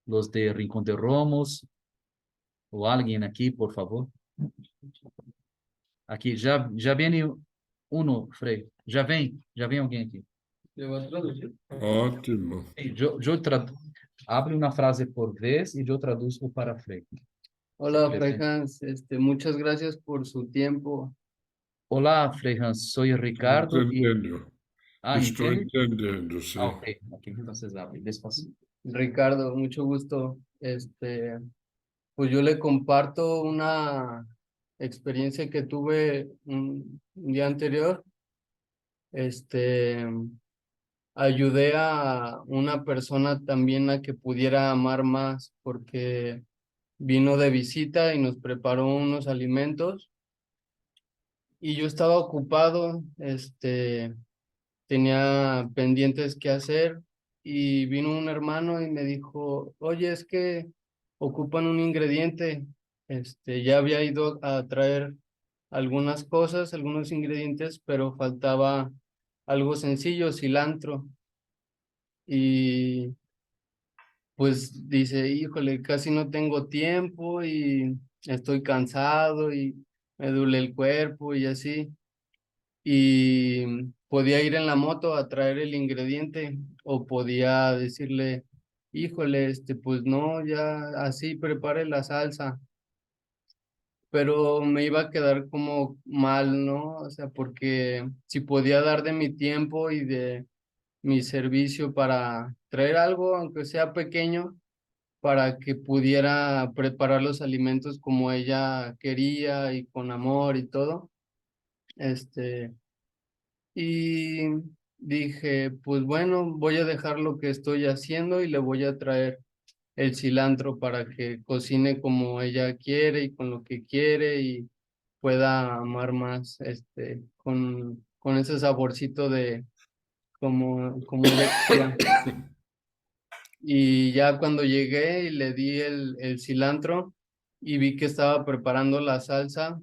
Los de Rincón de Romos, ou alguém aqui, por favor. Aqui, já vem Frei. Já vem alguém aqui. Ótimo. Abre uma frase por vez e eu traduzo para Frei. Hola, Fray Hans, muchas gracias por su tiempo. Olá, Frei Hans, sou Ricardo Entendendo. Estou entende? entendendo, sim. Ok, aqui vocês abrem, despacito. Ricardo, mucho gusto. Pues yo le comparto una experiencia que tuve un día anterior. Ayudé a una persona también a que pudiera amar más porque vino de visita y nos preparó unos alimentos y yo estaba ocupado, tenía pendientes que hacer y vino un hermano y me dijo, oye, es que ocupan un ingrediente. Ya había ido a traer algunas cosas, algunos ingredientes, pero faltaba algo sencillo, cilantro. Y pues dice, híjole, casi no tengo tiempo y estoy cansado y me duele el cuerpo y así. Y podía ir en la moto a traer el ingrediente o podía decirle, híjole, pues no, ya así prepare la salsa, pero me iba a quedar como mal, ¿no? O sea, porque si podía dar de mi tiempo y de mi servicio para traer algo, aunque sea pequeño, para que pudiera preparar los alimentos como ella quería y con amor y todo, y dije, pues bueno, voy a dejar lo que estoy haciendo y le voy a traer el cilantro para que cocine como ella quiere y con lo que quiere y pueda amar más, con ese saborcito de como ella quería. Y ya cuando llegué y le di el cilantro y vi que estaba preparando la salsa,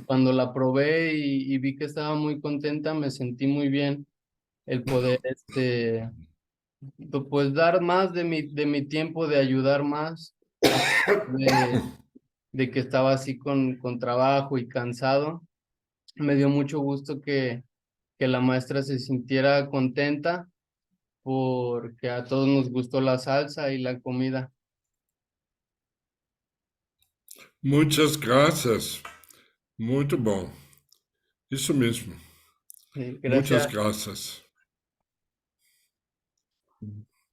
cuando la probé y vi que estaba muy contenta, me sentí muy bien el poder, pues dar más de mi tiempo, de ayudar más, de que estaba así con trabajo y cansado. Me dio mucho gusto que la maestra se sintiera contenta porque a todos nos gustó la salsa y la comida. Muitas graças. Muito bom. Isso mesmo. Muitas Gracias. graças.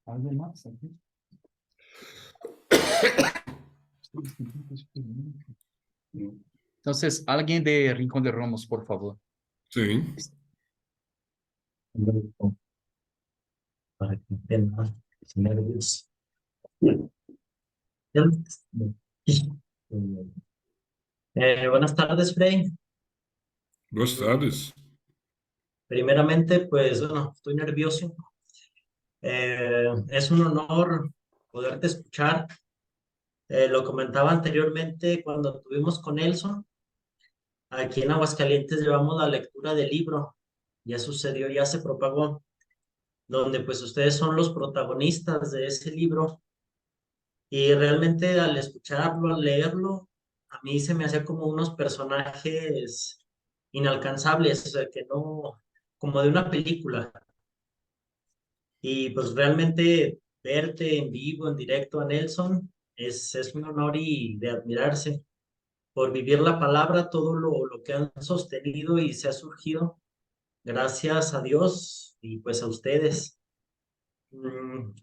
¿Algo más aquí? Entonces, alguien de Rincón de Romos, por favor. Sim. Para que tenga nervios. Buenas tardes, Frei. Boas tardes. Primeramente, pues bueno, estoy nervioso. Es un honor poderte escuchar. Lo comentaba anteriormente cuando estuvimos con Nelson. Aquí en Aguascalientes llevamos la lectura del libro. Ya sucedió, ya se propagó, donde pues ustedes son los protagonistas de ese libro. Y realmente al escucharlo, al leerlo, a mí se me hacía como unos personajes inalcanzables, o sea, que no, como de una película. Y pues realmente verte en vivo, en directo a Nelson, es un honor y de admirarse por vivir la palabra, todo lo que han sostenido y se ha surgido, gracias a Dios y pues a ustedes.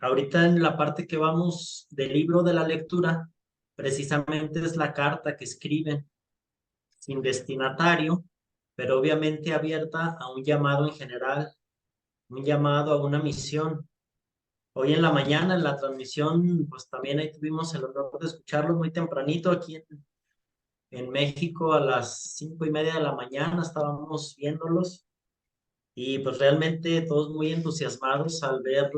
Ahorita en la parte que vamos del libro de la lectura, precisamente es la carta que escriben, sin destinatario, pero obviamente abierta a un llamado en general, un llamado a una misión. Hoy en la mañana, en la transmisión, pues también ahí tuvimos el honor de escucharlos muy tempranito aquí en México a las 5:30 de la mañana, estábamos viéndolos y pues realmente todos muy entusiasmados al ver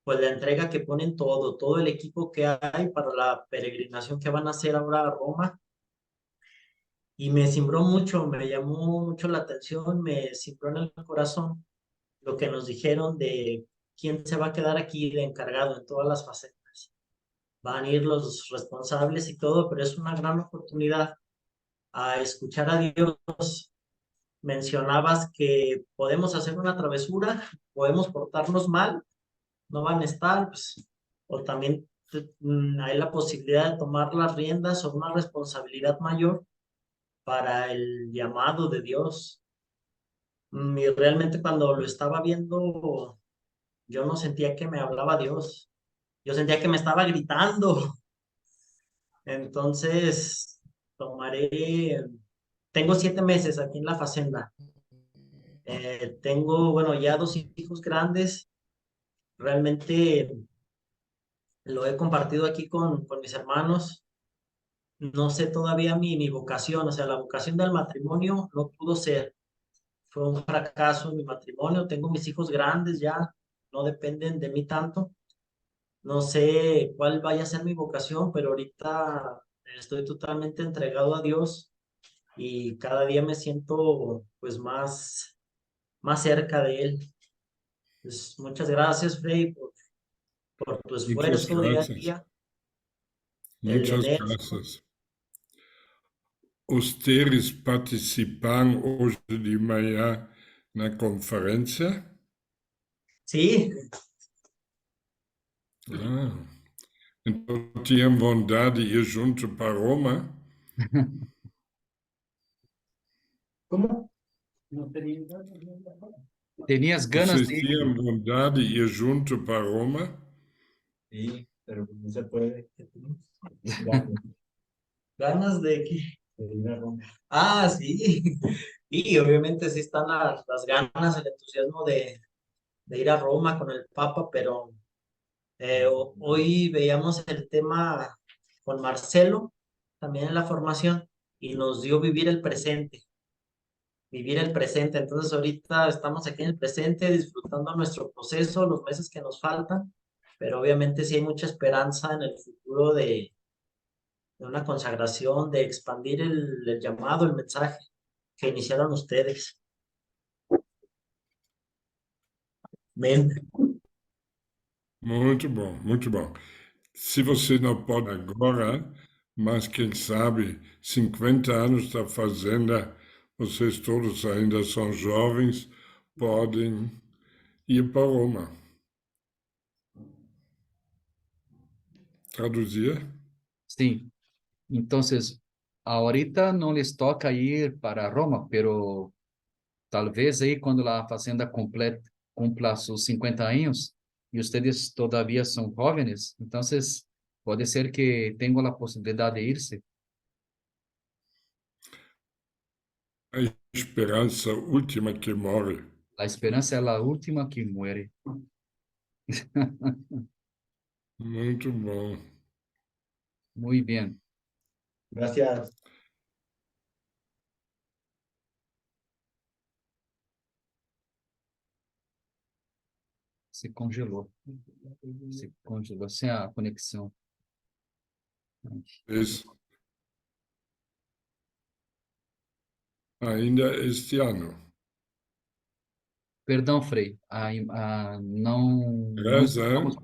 pues la entrega que ponen todo el equipo que hay para la peregrinación que van a hacer ahora a Roma. Y me cimbró mucho, me llamó mucho la atención, me cimbró en el corazón lo que nos dijeron de quién se va a quedar aquí de encargado en todas las facetas. Van a ir los responsables y todo, pero es una gran oportunidad a escuchar a Dios. Mencionabas que podemos hacer una travesura, podemos portarnos mal, no van a estar, pues, o también hay la posibilidad de tomar las riendas o una responsabilidad mayor para el llamado de Dios. Y realmente cuando lo estaba viendo, yo no sentía que me hablaba Dios, yo sentía que me estaba gritando. Entonces, tengo 7 meses aquí en la Facenda. Tengo, bueno, ya 2 hijos grandes. Realmente lo he compartido aquí con mis hermanos. No sé todavía mi vocación, o sea, la vocación del matrimonio no pudo ser. Fue un fracaso en mi matrimonio. Tengo mis hijos grandes ya, no dependen de mí tanto. No sé cuál vaya a ser mi vocación, pero ahorita estoy totalmente entregado a Dios y cada día me siento pues más cerca de Él. Pues, muchas gracias, Frei, por tu Muitas esfuerzo día a graças. día. El de Muitas Nelson. graças. Ustedes participaram hoje de manhã na conferência? Sí, Ah, então tinham vontade de ir junto para Roma? ¿cómo? ¿Tenías ganas Vocês de ir? tinham vontade de ir junto para Roma? Sí, pero no se puede. ¿Ganas de qué? De ir a Roma. Ah, sí. Y obviamente sí están las ganas, el entusiasmo de ir a Roma con el Papa, pero hoy veíamos el tema con Marcelo, también en la formación, y nos dio vivir el presente. Vivir el presente. Entonces ahorita estamos aquí en el presente disfrutando nuestro proceso, los meses que nos faltan, pero obviamente sí hay mucha esperanza en el futuro de una consagración, de expandir el llamado, el mensaje que iniciaron ustedes. Amén. Muito bom, muito bom. Se você não pode agora, mas quem sabe, 50 anos da Fazenda, vocês todos ainda são jovens, podem ir para Roma. Traduzir? Sí. Entonces, ahorita no les toca ir para Roma, pero tal vez ahí cuando la fazenda cumpla sus 50 años y ustedes todavía son jóvenes, entonces puede ser que tengan la posibilidad de irse. A esperança última que morre. La esperanza es la última que muere. Muito bom. Muy bien. Gracias. Se congelou. Sem a conexão. Esse. Ainda este ano. Perdão, Frei. Não Reza, estamos...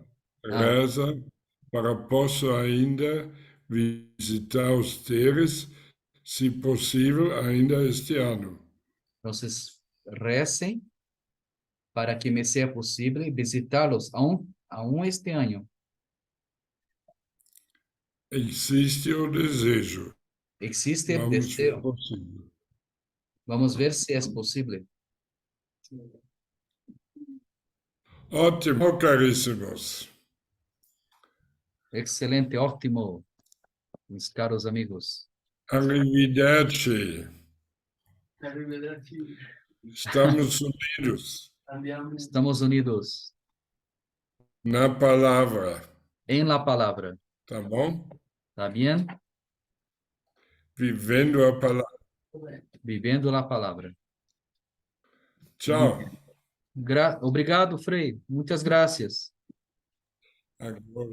reza para posso ainda visitar os teres, se possível, ainda este ano. Entonces, recem para que me sea posible visitarlos aún este año. Existe o desejo. Existe el Vamos ver deseo. possível. Vamos ver si es posible. Ótimo, caríssimos. Excelente, ótimo, mis caros amigos. Arrivederci. Estamos unidos Estamos unidos na palavra, en la palabra. tá bom? ¿Está bien? Vivendo a palavra. Viviendo la palabra. Tchau. Obrigado, Frei. Muitas gracias. Agora,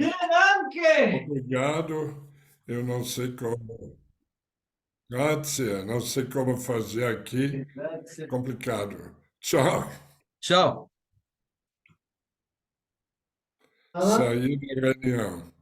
obrigado. Eu não sei como. Grazie, não sei como fazer aqui. Complicado. Tchau. Tchau. Saí da reunião.